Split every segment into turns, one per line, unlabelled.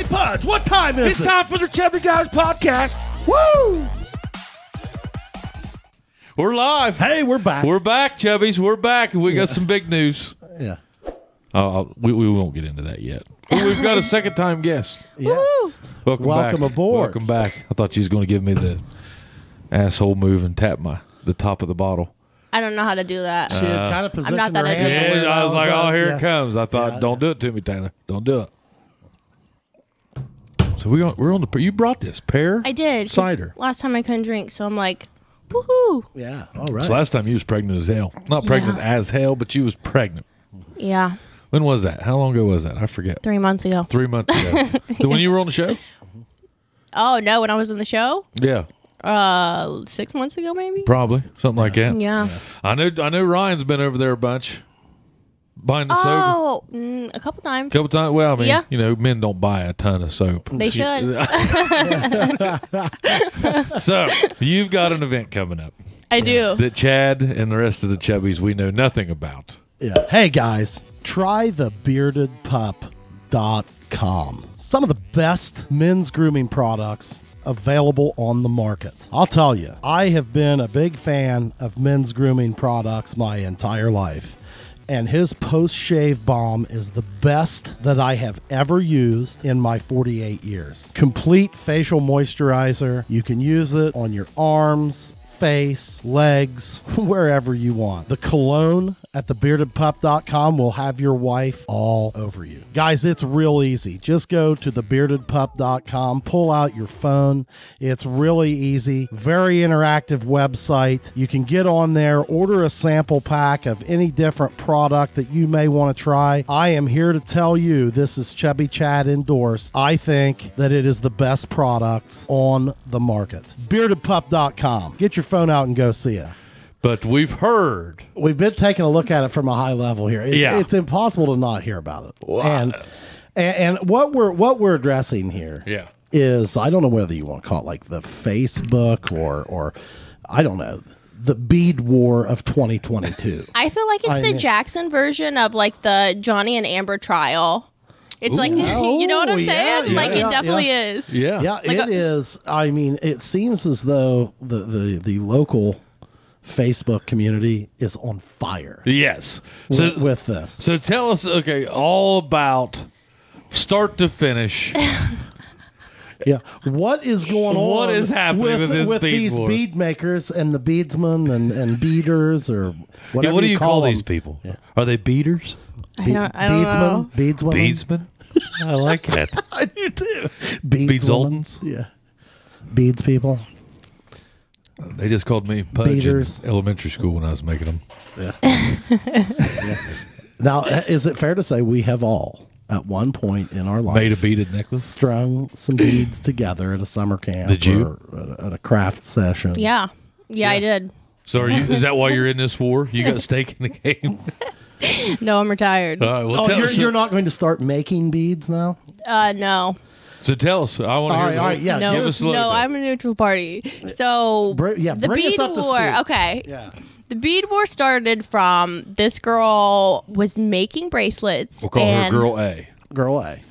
Hey, Pudge, what time is it?
It's time for the Chubby Guys podcast.
Woo!
We're live.
Hey, we're back.
We're back, Chubbies. We're back. We got some big news.
Yeah.
We won't get into that yet. But we've got a second-time guest.
Yes.
Welcome back.
aboard.
Welcome back. I thought you was going to give me the asshole move and tap the top of the bottle.
I don't know how to do that.
She had kind of positioned
I'm not that
her hand.
advanced.
Yeah, I was like, oh, here
yeah.
it comes. I thought, don't do it to me, Taylor. Don't do it. So we're on the. You brought this pear.
I did. 'cause
cider.
Last time I couldn't drink, so I'm like, woohoo.
Yeah, all right.
So last time you was pregnant as hell. Not pregnant as hell, but you was pregnant.
Yeah,
When was that? How long ago was that? I forget.
3 months ago.
3 months ago. When you were on the show?
Oh no, when I was in the show,
Yeah,
6 months ago maybe.
probably something like that.
Yeah.
I know. Ryan's been over there a bunch, buying the soap
Oh, a couple times.
a couple times. Well, I mean,
Yeah.
you know, men don't buy a ton of soap.
They should.
So you've got an event coming up
I do.
that Chad and the rest of the Chubbies we know nothing about.
Yeah. Hey, guys, try the beardedpup.com. Some of the best men's grooming products available on the market. I'll tell you, I have been a big fan of men's grooming products my entire life. And his post-shave balm is the best that I have ever used in my 48 years. Complete facial moisturizer. You can use it on your arms, face, legs, wherever you want. The cologne at thebeardedpup.com will have your wife all over you. Guys, it's real easy. Just go to thebeardedpup.com, pull out your phone. It's really easy. Very interactive website. You can get on there, order a sample pack of any different product that you may want to try. I am here to tell you, this is Chubby Chad endorsed. I think that it is the best products on the market. Beardedpup.com. Get your phone out and go see it.
But we've heard.
We've been taking a look at it from a high level here. It's impossible to not hear about it.
Wow.
And what we're addressing here
Yeah.
is, I don't know whether you want to call it like the Facebook or I don't know, the Bead War of 2022.
I feel like it's the Jackson version of like the Johnny and Amber trial. It's like, you know what I'm saying?
yeah,
like,
yeah,
it definitely
yeah.
is.
Yeah.
Yeah,
Like
it is. I mean, it seems as though the local Facebook community is on fire.
Yes. So
with this.
So tell us, okay, all about start to finish.
Yeah, what is going on?
What is happening with this bead
these
war?
bead makers and the beadsmen and beaders or whatever?
Yeah, what do you call
them?
these people? Yeah. Are they beaters?
I don't know.
Beadsmen,
Beadsmen? I like that.
I do too.
Beadsultans?
Yeah, beads people.
They just called me Pudge
Beaters.
in elementary school when I was making them.
Yeah. Now, is it fair to say we have all, at one point in our life,
Made a beaded necklace?
strung some beads together at a summer camp?
Did you?
Or at a craft session?
Yeah. Yeah, I did.
So is that why you're in this war? You got a stake in the game?
No, I'm retired.
All right, well,
Oh,
tell us.
you're not going to start making beads now?
No.
So tell us. I want to hear.
All right, yeah.
No,
give us a little
no,
bit.
I'm a neutral party. So
Bring
the
us
bead
up to
war.
speed.
Okay.
Yeah.
The bead war started from this girl was making bracelets.
We'll call her
and
Girl A.
Girl A.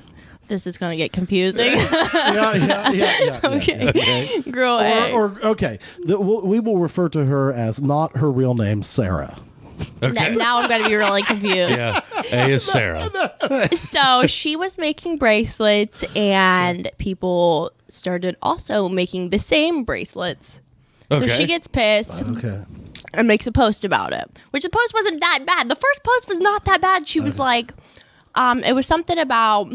This is gonna get confusing.
Yeah.
Okay. Girl A.
Or okay, we will refer to her as not her real name, Sarah.
Okay.
Now I'm gonna be really confused.
Yeah. A is Sarah.
So she was making bracelets, and people started also making the same bracelets.
Okay.
So she gets pissed
Okay.
and makes a post about it, which the post wasn't that bad. The first post was not that bad. She was like, it was something about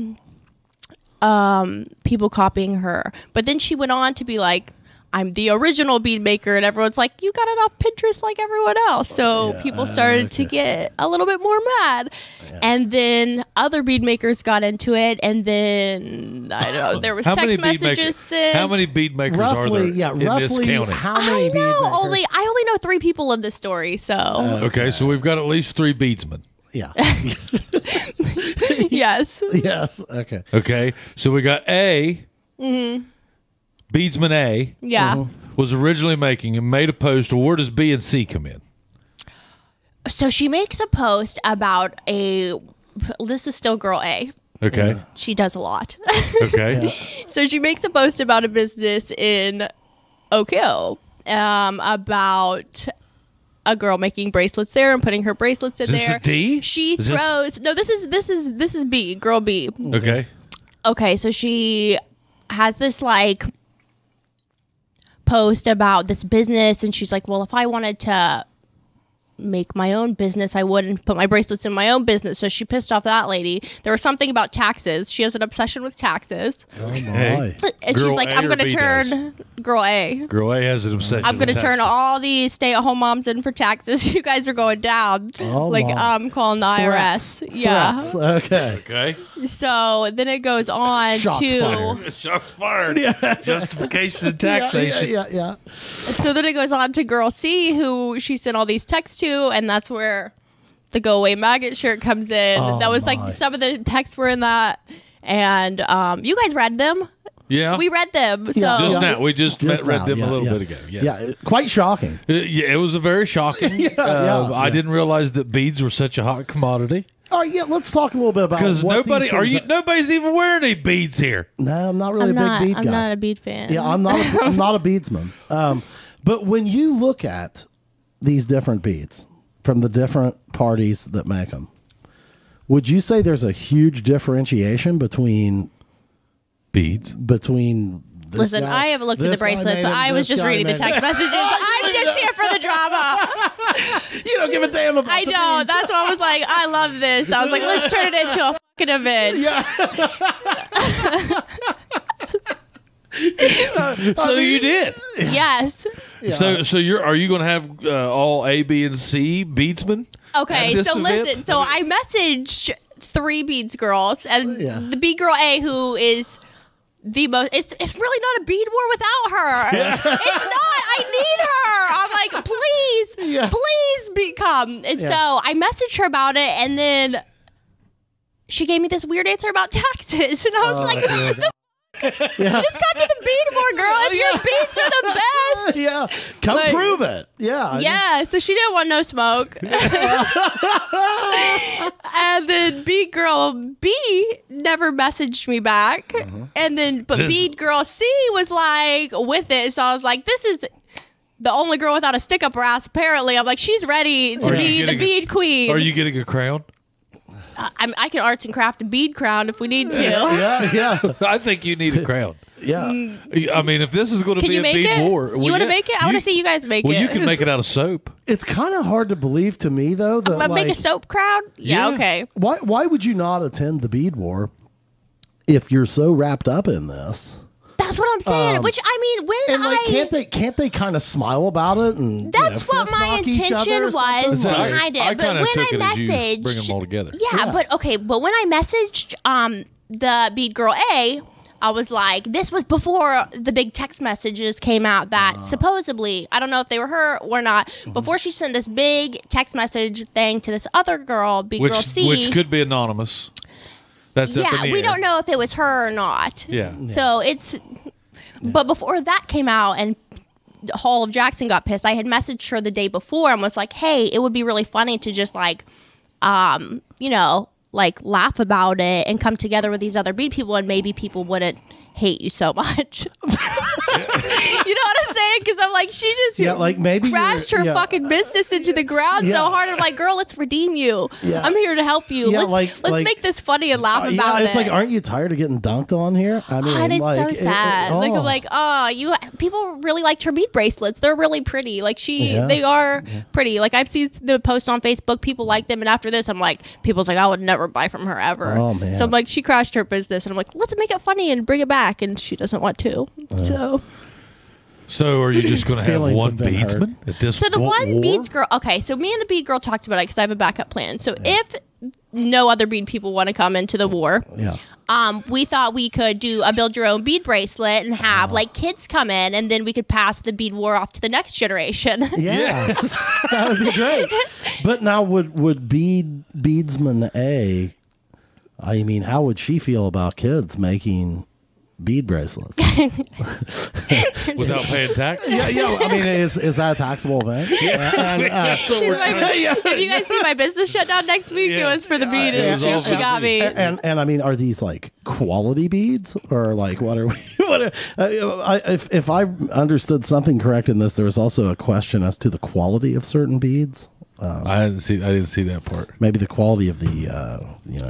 people copying her. But then she went on to be like, I'm the original bead maker, and everyone's like, you got it off Pinterest like everyone else. So people started to get a little bit more mad. Yeah. And then other bead makers got into it, and then, I don't know, there was text messages sent.
How many bead makers are there in this county?
How many bead makers?
I only know 3 people in this story, so.
Okay, so we've got at least 3 beadsmen.
Yeah.
Yes.
Yes. Okay.
Okay, so we got A. Mm-hmm. Beadsman A.
Yeah.
Was originally making and made a post. Where does B and C come in?
So she makes a post about this is still girl A.
Okay.
She does a lot.
Okay.
So she makes a post about a business in Oak Hill about a girl making bracelets there and putting her bracelets in
Is this
there.
a D?
She
Is this-
throws no. This is B, girl B.
Okay.
Okay, so she has this like post about this business, and she's like, well, if I wanted to make my own business, I wouldn't put my bracelets in my own business. So she pissed off that lady. There was something about taxes. She has an obsession with taxes.
Oh my.
And
Girl
she's like,
A
I'm
or
going to
B
turn girl A.
Girl A has an obsession.
I'm going to
with
turn
taxes.
all these stay-at-home moms in for taxes. You guys are going down.
Oh,
like,
my.
I'm calling the
Threats.
IRS. Yeah.
Threats. Okay.
Okay.
So then it goes on
Shots
to...
fired.
Shots fired. Justification and taxation.
Yeah.
So then it goes on to girl C, who she sent all these texts to, and that's where the Go Away Maggot shirt comes in.
Oh,
that was
my.
like some of the texts were in that. And you guys read them.
Yeah.
We read them. So
Yeah.
Just now. We just
Just
read
now,
them
yeah,
a little
yeah.
bit ago. Yes.
Yeah, quite shocking.
Yeah, it was a very shocking. I didn't realize that beads were such a hot commodity
All right, yeah, let's talk a little bit about
because
what these things
nobody's even wearing any beads here.
No, I'm not really
I'm
a big bead guy.
not a bead fan.
Yeah, I'm not a beadsman. But when you look at these different beads from the different parties that make them, would you say there's a huge differentiation between
Beads.
this
Listen,
guy-
I haven't looked at the
this guy
bracelets.
made 'em,
I was
this
just
guy
reading the
made
text
'em?
messages. I'm just here for the drama.
You don't give a damn about
I
the
know.
beads.
That's why I was like, I love this. I was like, let's turn it into a fucking event.
So you did.
Yes.
So are you going to have all A, B, and C beadsmen?
Okay,
at this
so
event?
listen. So I messaged 3 beads girls, and
Yeah.
the bead girl A, who is the most. It's really not a bead war without her. It's not. I need her. I'm like, please come. And so I messaged her about it, and then she gave me this weird answer about taxes, and I was like, just come to the bead war, girl. If your beads are the best.
Yeah, come
Like-
prove it. Yeah,
Yeah, so she didn't want no smoke. And then bead girl B never messaged me back. And then, but bead girl C was like with it. So I was like, this is the only girl without a stick up her ass, apparently. I'm like, she's ready to
Are you
be the
getting
bead queen.
Are you getting a crown?
I can arts and craft a bead crown if we need to.
yeah.
I think you need a crown.
Yeah.
I mean, if this is going to
Can
be
you
a
make
bead
it?
war,
You want to make it? I want to see you guys make
Well,
it.
you can make it out of soap.
It's kind of hard to believe to me though that
But
like,
make a soap crown? Yeah,
Yeah.
okay.
why would you not attend the bead war if you're so wrapped up in this?
That's what I'm saying. Which, I mean, when
And like, can't they kind of smile about it? And
That's
you know,
what
fist
my
knock each other
intention
or something?
was
I-
behind it.
I
But
kinda
when
took
I
it as you
messaged,
bring them all together.
Yeah.
but when I messaged the bead girl A, I was like, this was before the big text messages came out that supposedly, I don't know if they were her or not, before she sent this big text message thing to this other girl, bead girl C.
Which could be anonymous. That's up in
Yeah,
the
we
air.
don't know if it was her or not.
Yeah.
So it's, but before that came out and Hall of Jackson got pissed, I had messaged her the day before and was like, hey, it would be really funny to just like, like laugh about it and come together with these other bead people and maybe people wouldn't hate you so much. You know what I'm saying? Because I'm like, she just
like maybe
crashed her
you're- yeah.
fucking business into the ground so
Yeah.
hard. I'm like, girl, let's redeem you.
Yeah.
I'm here to help you.
Yeah,
let's
like-
make this funny and laugh about
it's
it.
like, aren't you tired of getting dunked on here? I mean,
And it's
like,
so sad. Like I'm like, people really liked her bead bracelets. They're really pretty. Like they are pretty. Like I've seen the posts on Facebook. People like them, and after this, I'm like, people's like, I would never buy from her ever.
Oh, man.
So I'm like, she crashed her business, and I'm like, let's make it funny and bring it back, and she doesn't want to.
So are you just going to have
Feelings
one
have been hurt.
beadsman at this
So the one
war?
beads girl. Okay, so me and the bead girl talked about it because I have a backup plan. So if no other bead people want to come into the war,
yeah.
we thought we could do a build your own bead bracelet and have like kids come in, and then we could pass the bead war off to the next generation.
Yes, that would be great. But now, would beadsman A? I mean, how would she feel about kids making bead bracelets.
Without paying tax?
Yeah. I mean, is that a taxable event? Yeah.
If you guys see my business shut down next week, it was for the bead. And she got me.
And I mean, are these like quality beads or like what are we? If I understood something correct in this, there was also a question as to the quality of certain beads.
I didn't see that part.
Maybe the quality of the,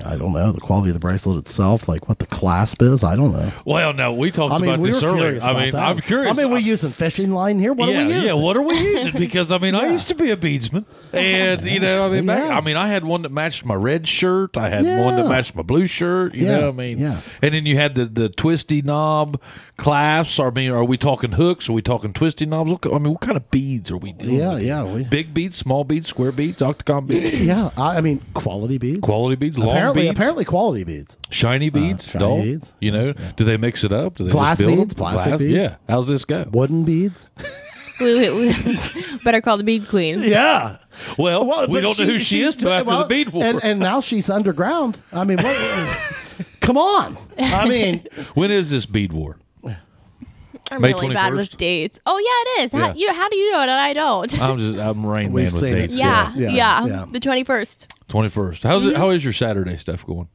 I don't know, the quality of the bracelet itself, like what the clasp is. I don't know.
Well, no, we talked about this earlier. I'm curious.
I mean, we're using fishing line here. What are we using?
Yeah, what are we using? Because I mean, I used to be a beadsman, and I had one that matched my red shirt. I had one that matched my blue shirt. You know, and then you had the twisty knob clasps. I mean, are we talking hooks? Are we talking twisty knobs? I mean, what kind of beads are we doing? Big beads, small beads, square beads, octagon beads.
I mean, quality beads.
Quality beads, long beads.
Apparently quality beads.
Shiny beads,
shiny beads.
You know, do they mix it up? Do they
glass
just build
beads,
them?
plastic beads.
Yeah. How's this go?
Wooden beads.
We better call the bead queen.
Yeah.
Well, we don't know who she is till after the bead war.
And now she's underground. I mean, come on. I mean,
when is this bead war?
I'm
May
really bad
21st?
with dates. Oh yeah, it is.
Yeah.
How do you know it and I don't?
I'm Rain
We've
Man with
seen it.
dates.
Yeah.
Yeah.
The 21st.
21st. How is your Saturday stuff going?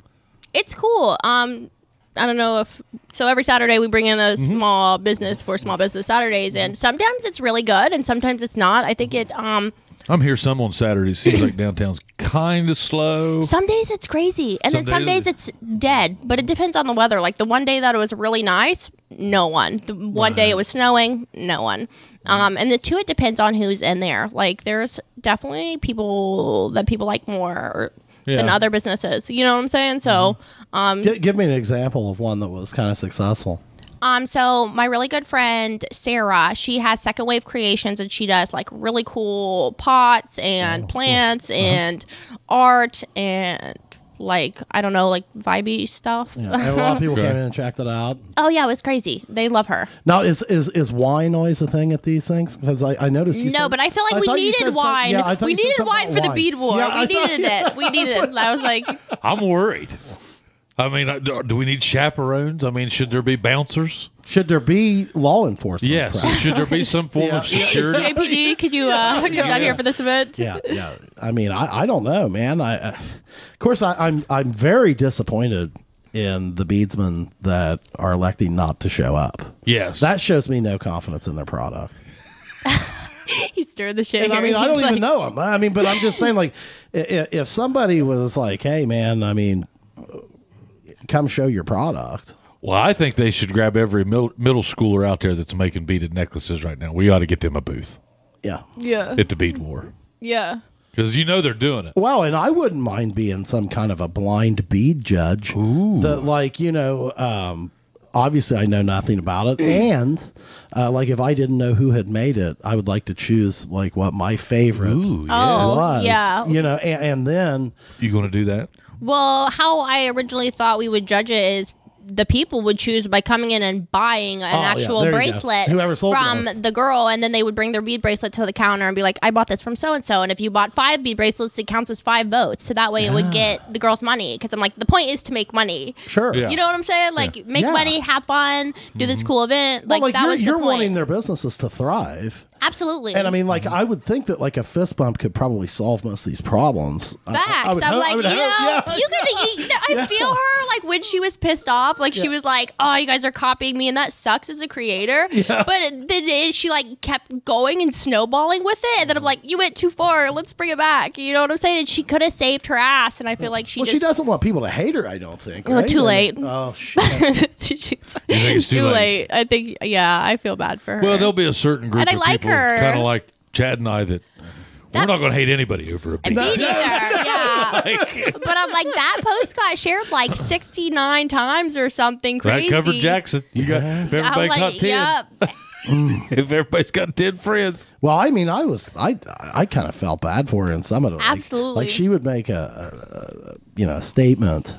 It's cool. I don't know if so. Every Saturday we bring in a small business for Small Business Saturdays, and sometimes it's really good, and sometimes it's not. I think it.
I'm here some on Saturdays. Seems like downtown's kind of slow.
Some days it's crazy, and then some days it's dead. But it depends on the weather. Like the one day that it was really nice, no one. The one day it was snowing, no one. And the two, it depends on who's in there. Like there's definitely people that people like more than other businesses. You know what I'm saying? So,
give me an example of one that was kind of successful.
So my really good friend Sarah, she has Second Wave Creations, and she does like really cool pots and plants and art and like I don't know, like vibey stuff.
Yeah. And a lot of people came in and checked it out.
Oh yeah, it's crazy. They love her.
Now, is wine always a thing at these things? Because I noticed you.
No, but I feel like we needed wine. We needed wine for the bead war.
Yeah,
we needed it. We needed it. I was like,
I'm worried. I mean, do we need chaperones? I mean, should there be bouncers?
Should there be law enforcement?
Yes. Should there be some form of security?
JPD, could you come down here for this event?
Yeah. I mean, I don't know, man. Of course, I'm very disappointed in the beadsmen that are electing not to show up.
Yes.
That shows me no confidence in their product.
He stirred the shit.
And I mean, I don't even know him. I mean, but I'm just saying, like, if somebody was like, hey, man, I mean, come show your product.
Well, I think they should grab every middle schooler out there that's making beaded necklaces right now. We ought to get them a booth.
Yeah.
At the bead war.
Yeah.
Because you know they're doing it.
Well, and I wouldn't mind being some kind of a blind bead judge.
Ooh.
That, like, you know, obviously I know nothing about it. And, like, if I didn't know who had made it, I would like to choose, like, what my favorite was.
Yeah.
You know, and then...
You going to do that?
Well, how I originally thought we would judge it is the people would choose by coming in and buying an actual bracelet from the girl, and then they would bring their bead bracelet to the counter and be like, I bought this from so-and-so, and if you bought 5 bead bracelets, it counts as 5 votes, so that way it would get the girl's money, because I'm like, the point is to make money.
Sure.
Yeah.
You know what I'm saying? Like, make money, have fun, do this cool event.
Well, like
that was
you're
the point.
wanting their businesses to thrive.
Absolutely.
And I mean, like, I would think that, like, a fist bump could probably solve most of these problems.
Facts. I'm like, you I feel her, like, when she was pissed off, like, she was like, oh, you guys are copying me, and that sucks as a creator. Yeah. But then she, like, kept going and snowballing with it, and then I'm like, you went too far, let's bring it back. You know what I'm saying? And she could have saved her ass, and I feel like she
doesn't want people to hate her, I don't think.
Well,
right?
too late.
Oh, shit.
It's
too late. I think, I feel bad for her.
Well, there'll be a certain group
And I
of
like
people,
her.
kind of like Chad and I, that we're not going to hate anybody over a bead.
Me neither, yeah. But I'm like, that post got shared like 69 times or something crazy.
That covered Jackson. You got if everybody got 10.
Yep.
If everybody's got 10 friends.
Well, I mean, I kind of felt bad for her in some of it.
Absolutely.
Like she would make a statement,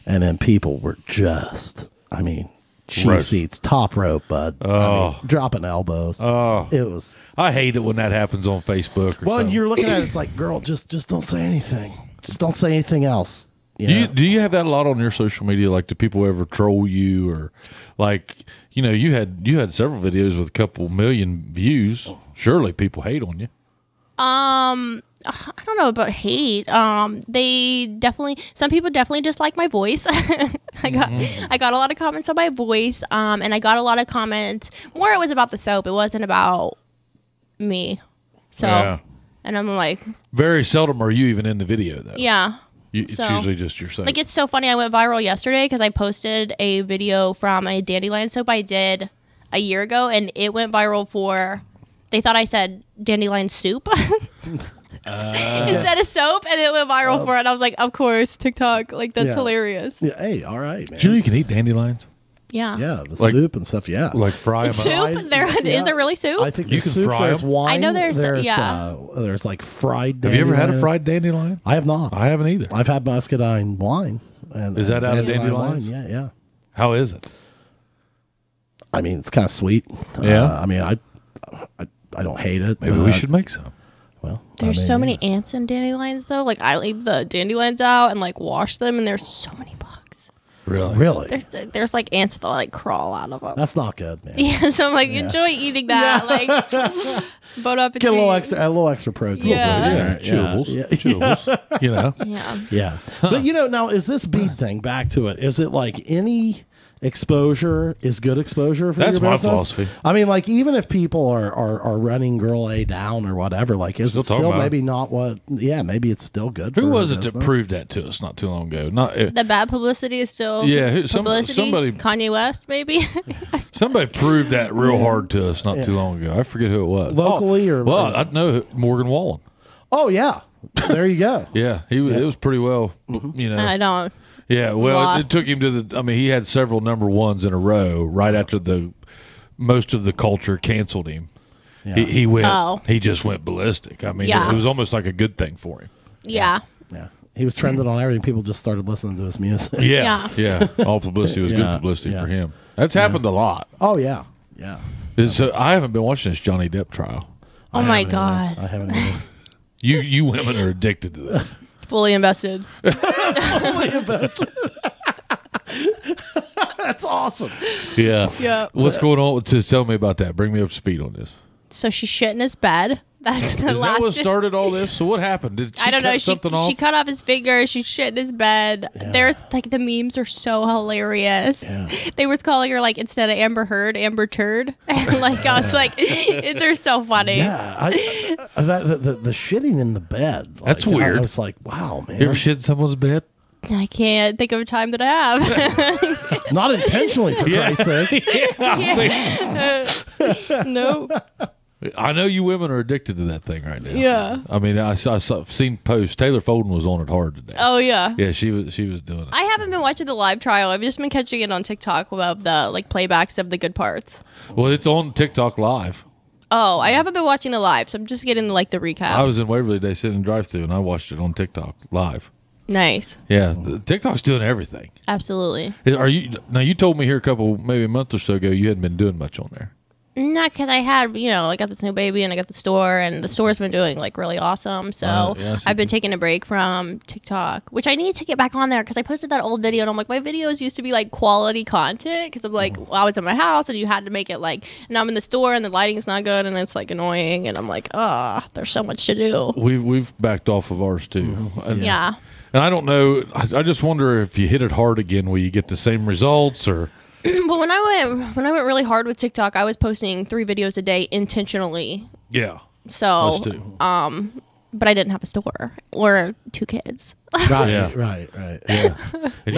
and then people were just, I mean, cheap seats, top rope, bud. I mean, dropping elbows.
Oh,
it was.
I hate it when that happens on Facebook.
Well, and you're looking at it, it's like, girl, just don't say anything. Just don't say anything else.
Do you have that a lot on your social media? Like, do people ever troll you, or like, you had several videos with a couple million views. Surely people hate on you.
I don't know about hate. Some people definitely dislike my voice. I got a lot of comments on my voice. And I got a lot of comments. More it was about the soap. It wasn't about me. So, and I'm like,
very seldom are you even in the video though.
Yeah.
It's usually just your soap.
Like, it's so funny. I went viral yesterday because I posted a video from a dandelion soap I did a year ago, and it went viral for. They thought I said dandelion soup instead of soap, and it went viral for it. I was like, of course, TikTok. Like, that's hilarious.
Yeah, hey, all right, man.
Do you can eat dandelions?
Yeah.
Yeah, the soup and stuff,
Like fry them
soup?
up.
Is there really soup?
I think
you can
soup,
fry
there's
them.
wine.
I know there's
like fried dandelions.
Have you ever had a fried dandelion?
I have not.
I haven't either.
I've had muscadine wine.
Is that out of dandelions?
Wine. Yeah.
How is it?
I mean, it's kind of sweet.
Yeah.
I mean, I don't hate it.
Maybe we should make some.
Well,
there's so many ants in dandelions, though. Like, I leave the dandelions out and like wash them, and there's so many bugs.
Really?
There's like ants that like crawl out of them.
That's not good, man.
Yeah, so I'm like, enjoy eating that. Like, bon appetit.
Get a little extra protein.
Yeah.
Chewables.
Chewables. Yeah. But now is this bead thing, back to it? Is it like any exposure is good exposure for
That's
your
my
business?
philosophy.
I mean, like, even if people are running Girl A down or whatever, like, is it still maybe not what? Yeah, maybe it's still good.
Who
for
was it
business?
that proved that to us not too long ago?
The bad publicity is still publicity.
Somebody
Kanye West, maybe.
Somebody proved that real hard to us not too long ago. I forget who it was.
Locally or
I know Morgan Wallen.
Oh yeah, there you go.
Yeah, it was pretty well.
I don't.
Yeah, well, it took him to he had several number ones in a row right after most of the culture canceled him. Yeah. He went. Oh. He just went ballistic. I mean, it was almost like a good thing for him.
Yeah.
Yeah. He was trending on everything. People just started listening to his music.
Yeah. All publicity was good publicity for him. That's happened a lot.
Oh yeah. Yeah.
I haven't been watching this Johnny Depp trial.
Oh my God.
I haven't either.
You women are addicted to this.
Fully invested.
Fully invested. That's awesome.
Yeah.
Yeah.
What's going on? Tell me about that. Bring me up to speed on this.
So she shit in his bed. That's the
last. Is that what started all this? So what happened? Did she cut something off?
She cut off his finger. She shit in his bed. Yeah. There's like the memes are so hilarious. Yeah. They was calling her like instead of Amber Heard, Amber Turd. And like I was like, they're so funny.
Yeah. The shitting in the bed. Like,
that's weird.
I was like, wow, man.
You ever shit in someone's bed?
I can't think of a time that I have.
Not intentionally, for Christ's sake.
No.
I know you women are addicted to that thing right now.
Yeah.
I mean, I've seen posts. Taylor Folden was on it hard today.
Oh, yeah.
Yeah, she was doing it.
I haven't been watching the live trial. I've just been catching it on TikTok about the like playbacks of the good parts.
Well, it's on TikTok live.
Oh, I haven't been watching the live, so I'm just getting like the recap.
I was in Waverly today sitting in drive-thru, and I watched it on TikTok live.
Nice.
Yeah, TikTok's doing everything.
Absolutely.
You told me here maybe a month or so ago you hadn't been doing much on there.
Not because I had, I got this new baby and I got the store, and the store's been doing like really awesome. So I've been taking a break from TikTok, which I need to get back on there because I posted that old video and I'm like, my videos used to be like quality content because I'm like, well, I was in my house and you had to make it like, and I'm in the store and the lighting's not good and it's like annoying and I'm like, there's so much to do.
We've backed off of ours too.
Mm-hmm.
Yeah.
And I don't know. I just wonder if you hit it hard again, will you get the same results or?
But when I went really hard with TikTok, I was posting 3 videos a day intentionally.
Yeah.
So, but I didn't have a store or 2 kids.
Right.
Yeah. And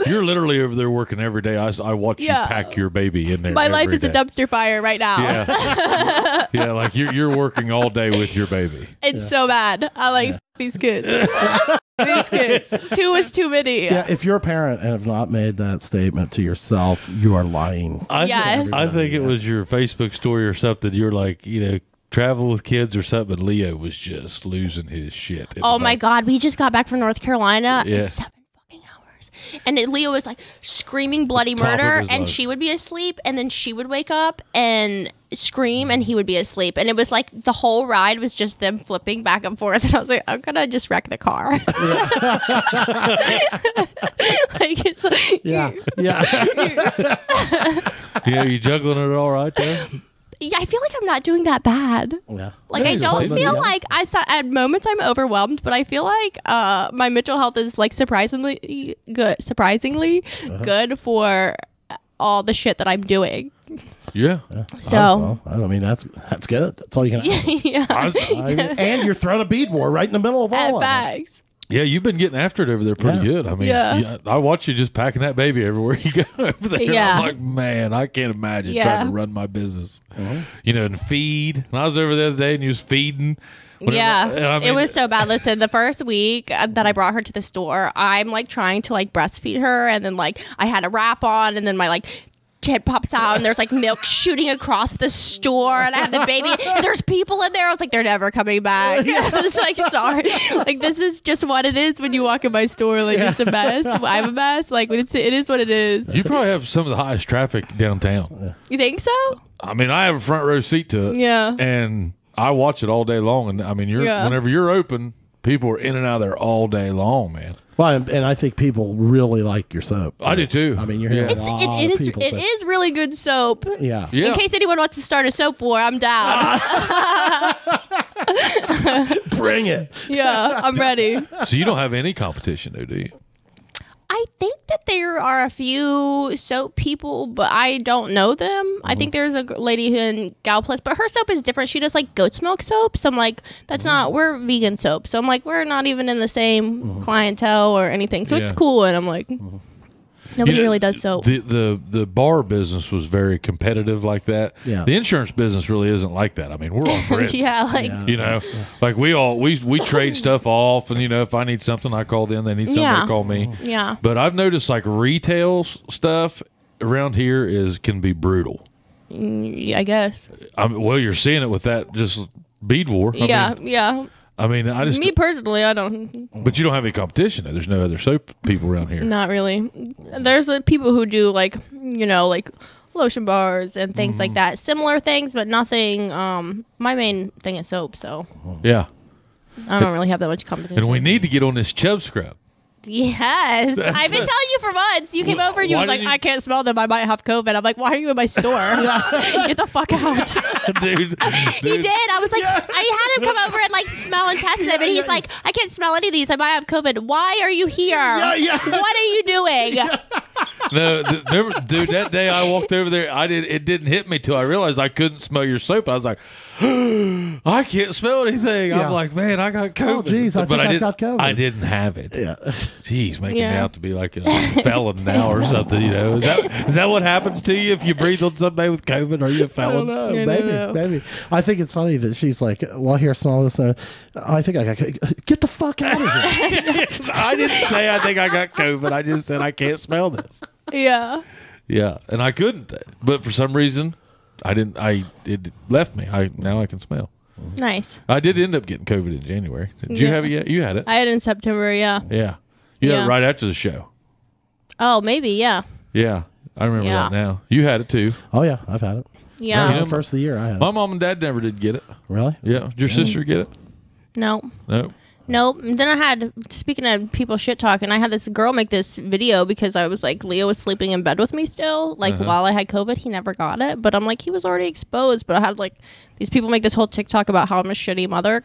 you're literally over there working every day. I watch you pack your baby in there.
My life is a dumpster fire right now.
Yeah. Yeah, like you're working all day with your baby.
It's so bad. I like these kids. These kids. 2 is too many.
Yeah, if you're a parent and have not made that statement to yourself, you are lying.
I think it was your Facebook story or something. You're like, travel with kids or something. Leo was just losing his shit.
Oh my God. We just got back from North Carolina. Yeah. 7 fucking hours. And Leo was like screaming bloody murder and she would be asleep and then she would wake up and scream and he would be asleep, and it was like the whole ride was just them flipping back and forth, and I was like, I'm gonna just wreck the car. Like, it's like,
Yeah.
Yeah, you juggling it all right there?
I feel like I'm not doing that bad.
Yeah.
Like, I don't feel like at moments I'm overwhelmed, but I feel like my mental health is like surprisingly good for all the shit that I'm doing.
Yeah.
So
I mean, that's good. That's all you can ask.
yeah.
And you're throwing a bead war right in the middle of all of it.
Facts.
Yeah, you've been getting after it over there pretty good. I mean, I watch you just packing that baby everywhere you go over there.
Yeah.
I'm like, man, I can't imagine trying to run my business. You know, and feed. And I was over the other day and you was feeding.
Yeah, it was so bad. Listen, the first week that I brought her to the store, I'm like trying to like breastfeed her, and then like I had a wrap on, and then my like tit pops out, and there's like milk shooting across the store, and I have the baby, and there's people in there. I was like, they're never coming back. I was like, sorry, like this is just what it is when you walk in my store. Like it's a mess. I'm a mess. Like it is what it is.
You probably have some of the highest traffic downtown.
You think so?
I mean, I have a front row seat to it.
Yeah.
And I watch it all day long, and I mean, whenever you're open, people are in and out of there all day long, man.
Well, and I think people really like your soap.
I do too.
I mean, you're hearing a lot of people say,
it is really good soap.
Yeah.
In case anyone wants to start a soap war, I'm down.
Bring it.
Yeah, I'm ready.
So you don't have any competition, though, do you?
I think that there are a few soap people, but I don't know them. I think there's a lady in Galplus, but her soap is different. She does like goat's milk soap. So I'm like, we're vegan soap. So I'm like, we're not even in the same clientele or anything. So it's cool. And I'm like, nobody really does soap.
The bar business was very competitive like that.
Yeah.
The insurance business really isn't like that. I mean, we're all friends. You know, like we trade stuff off, and you know, if I need something, I call them. They need something, they call me.
Yeah.
But I've noticed like retail stuff around here can be brutal.
I guess.
Well, you're seeing it with that just bead war. I mean, I just...
Me personally, I don't...
But you don't have any competition. There's no other soap people around here.
Not really. There's people who do, like, you know, like lotion bars and things like that. Similar things, but nothing... my main thing is soap, so...
Yeah.
I don't really have that much competition.
And we need to get on this Chub scrub.
Yes. I've been telling you for months. You came over, you was like, I can't smell them. I might have COVID. I'm like, why are you in my store? Get the fuck out.
Dude.
He did. I was like, I had him come over and like smell and test them. And he's like, I can't smell any of these. I might have COVID. Why are you here? What are you doing?
No, remember, dude, that day I walked over there, it didn't hit me till I realized I couldn't smell your soap. I was like, I can't smell anything. I'm like, man, I got COVID.
Oh, geez, I got COVID.
I didn't have it.
Yeah.
Jeez, making me out to be like a felon now or something, you know. Is that what happens to you if you breathe on somebody with COVID? Are you a felon?
I don't know. Maybe. I think it's funny that she's like, well, here, smell this. I think I got COVID. Get the fuck out of here.
I didn't say I think I got COVID. I just said I can't smell this.
Yeah.
Yeah, and I couldn't. But for some reason, it left me. Now I can smell.
Nice.
I did end up getting COVID in January. Did you have it yet? You had it.
I had it in September, yeah.
Yeah. You had it right after the show.
Oh, maybe, yeah.
Yeah. I remember that now. You had it too.
Oh, yeah. I've had it.
Yeah.
The first of the year I had it.
My mom and dad never did get it.
Really?
Yeah. Did your sister get it?
No.
No.
Nope. And then I had, speaking of people shit talking, I had this girl make this video because I was like, Leo was sleeping in bed with me still, like while I had COVID. He never got it, but I'm like, he was already exposed. But I had like these people make this whole TikTok about how I'm a shitty mother.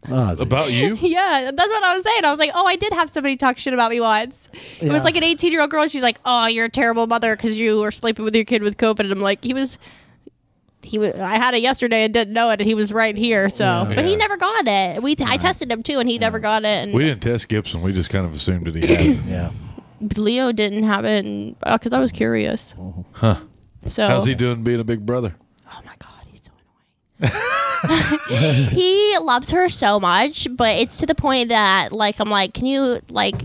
About you?
Yeah, that's what I was saying. I was like, oh, I did have somebody talk shit about me once. It was like an 18-year-old girl. She's like, oh, you're a terrible mother because you were sleeping with your kid with COVID. And I'm like, he was. I had it yesterday and didn't know it, and he was right here. So, but he never got it. I tested him too, and he never got it. And
we didn't test Gibson. We just kind of assumed that he had it.
Yeah.
But Leo didn't have it because I was curious.
Huh?
So
how's he doing being a big brother?
Oh my God, he's so annoying. He loves her so much, but it's to the point that like I'm like, can you like.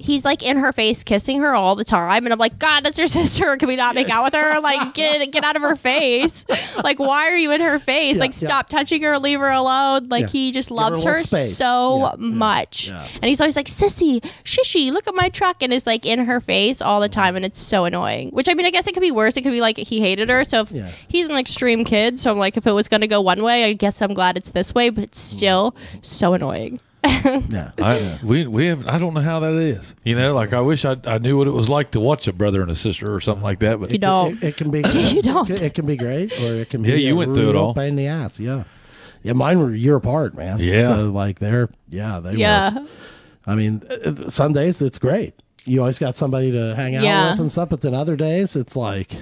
he's like in her face kissing her all the time, and I'm like, God, that's your sister. Can we not make out with her? Like, get out of her face. Like, why are you in her face? Like, stop touching her, leave her alone. Like, he just loves her so much. And he's always like, sissy, shishy, look at my truck, and is like in her face all the time, and it's so annoying. Which, I mean, I guess it could be worse. It could be like he hated her. So if he's an extreme kid, so I'm like, if it was gonna go one way, I guess I'm glad it's this way, but it's still so annoying.
I don't know how that is. You know, like I wish I knew what it was like to watch a brother and a sister or something like that. But
you don't.
It can be.
You don't.
It can be great, or it can be.
Yeah, you went through it all.
Pain in the ass. Yeah, mine were a year apart, man.
Yeah,
so like they were. I mean, some days it's great. You always got somebody to hang out with and stuff. But then other days it's like.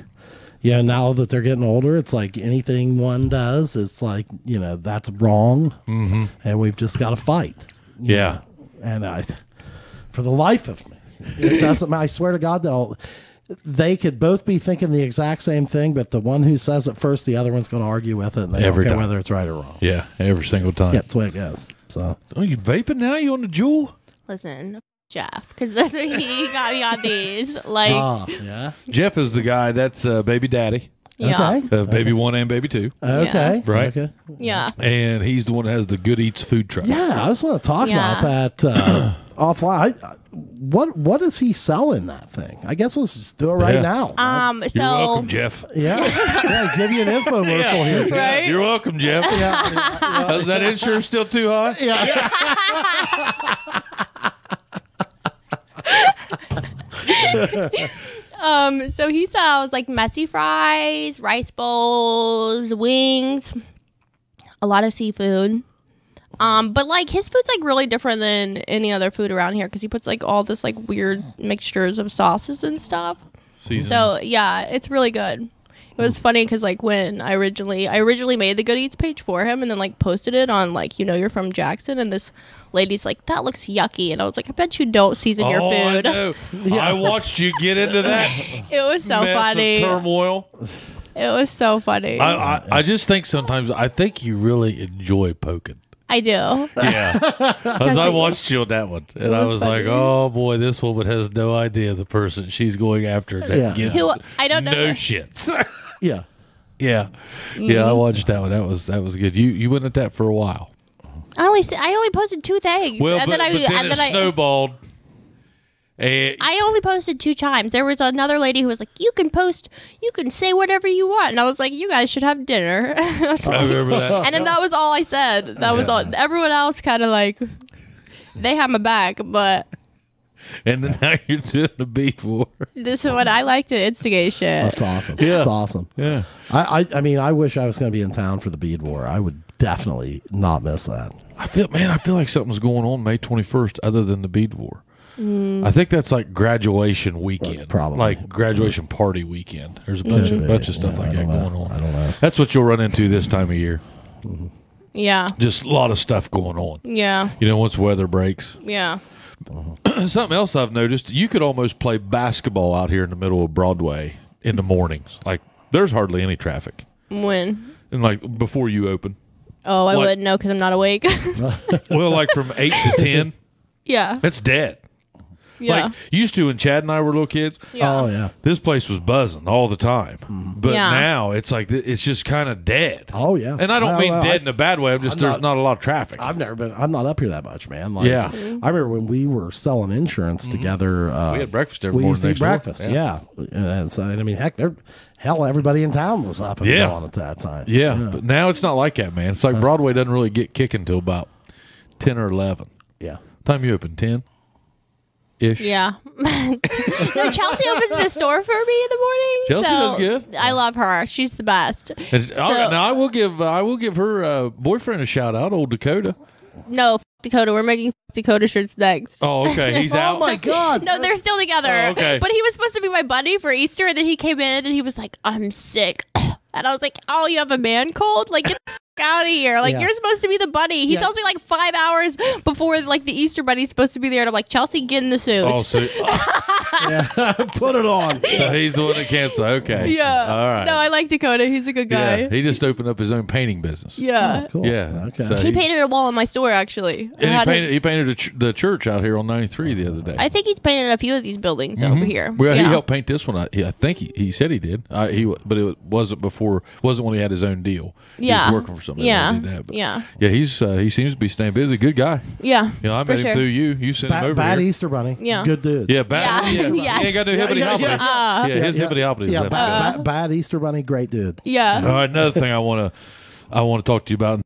Yeah, now that they're getting older, it's like anything one does, it's like, that's wrong, and we've just got to fight.
Yeah.
And for the life of me, it doesn't. I swear to God, they could both be thinking the exact same thing, but the one who says it first, the other one's going to argue with it, and they don't care whether it's right or wrong.
Yeah, every single time.
Yeah, that's the way it goes. So,
you vaping now? You on the Juul?
Listen, Jeff, because that's what he got me on these. Like,
Jeff is the guy that's baby daddy.
Yeah.
Okay.
Baby 1 and baby 2.
Okay.
Right.
Okay.
Yeah.
And he's the one that has the Good Eats food truck.
Yeah, I just want to talk about that offline. What does he sell in that thing? I guess let's just do it right now.
So
you're welcome, Jeff.
Yeah. Give you an infomercial here, Jeff.
Right?
You're welcome, Jeff. Is that insurance still too high?
Yeah.
So he sells like messy fries, rice bowls, wings, a lot of seafood. But like his food's like really different than any other food around here because he puts like all this like weird mixtures of sauces and stuff.
Seasonings.
So yeah, it's really good. It was funny because like when I originally made the Good Eats page for him and then like posted it on like you're from Jackson, and this lady's like, that looks yucky, and I was like, I bet you don't season your food.
I know. I watched you get into that.
It was so
mess
funny.
Of turmoil.
It was so funny.
I just think sometimes I think you really enjoy poking.
I do.
Yeah, because I watched you on that one, and I was funny. Like, "Oh boy, this woman has no idea the person she's going after." That gives
who I don't know.
No shits.
Yeah.
I watched that one. That was good. You went at that for a while.
I only posted 2 things.
Well,
and
but then it snowballed.
I only posted 2 times. There was another lady who was like, you can say whatever you want. And I was like, you guys should have dinner.
I remember that.
And then that was all I said. That was all. Everyone else kind of like, they have my back, but.
And then now you're doing the Bead war.
This is what I like to instigate shit.
That's awesome.
Yeah.
That's awesome.
Yeah.
I mean, I wish I was going to be in town for the Bead war. I would definitely not miss that.
I feel like something's going on May 21st other than the Bead war. I think that's like graduation weekend,
probably
like graduation party weekend. There's a bunch of stuff like that going on.
I don't know.
That's what you'll run into this time of year.
Yeah.
Just a lot of stuff going on.
Yeah.
Once weather breaks.
Yeah.
Something else I've noticed: you could almost play basketball out here in the middle of Broadway in the mornings. Like there's hardly any traffic.
When?
And like before you open.
Oh, I wouldn't know because I'm not awake.
Well, like from 8 to 10.
Yeah.
It's dead.
Yeah.
Like used to when Chad and I were little kids.
Yeah.
Oh yeah.
This place was buzzing all the time. But now it's like it's just kind of dead.
Oh yeah.
And I don't mean dead in a bad way. There's not a lot of traffic.
I'm not up here that much, man. Like, I remember when we were selling insurance together.
We had breakfast every
morning. We used to eat
breakfast.
Yeah. And so I mean, hell, everybody in town was up and going at that time.
Yeah. But now it's not like that, man. It's like Broadway doesn't really get kicking until about 10 or 11.
Yeah.
Time you open 10. Ish.
Yeah. No, Chelsea opens the store for me in the morning.
Chelsea does good.
I love her. She's the best.
Now I will give her boyfriend a shout out, old Dakota.
No, Dakota. We're making Dakota shirts next.
Oh, okay. He's out.
Oh my God.
No, they're still together.
Oh, okay.
But he was supposed to be my buddy for Easter, and then he came in and he was like, "I'm sick," and I was like, "Oh, you have a man cold? Like get the out of here! Like you're supposed to be the bunny." He tells me like 5 hours before like the Easter bunny's supposed to be there, and I'm like, "Chelsea, get in the suit."
Oh, so
Put it on.
So he's the one that canceled. Okay.
Yeah.
All right.
No, I like Dakota. He's a good guy.
Yeah. He just opened up his own painting business.
Yeah.
Oh, cool.
Yeah.
Okay.
So
He painted a wall in my store, actually.
and he painted the church out here on 93 the other day.
I think he's painted a few of these buildings over here.
Well,
yeah.
he helped paint this one. I think he said he did. But it wasn't when he had his own deal.
Yeah.
He was working for somebody.
Yeah.
That did that, but
Yeah.
Yeah. He seems to be staying busy. Good guy.
Yeah.
You know, I
for
met him
sure.
through you. You sent him over
Bad
here.
Easter Bunny.
Yeah.
Good dude.
Yeah, bad.
Yeah.
Yeah.
Yes.
He ain't got no hippity hoppity. Yeah, his hippity hoppity.
Yeah, bad Easter Bunny, great dude.
Yeah.
All right, another thing I want to talk to you about.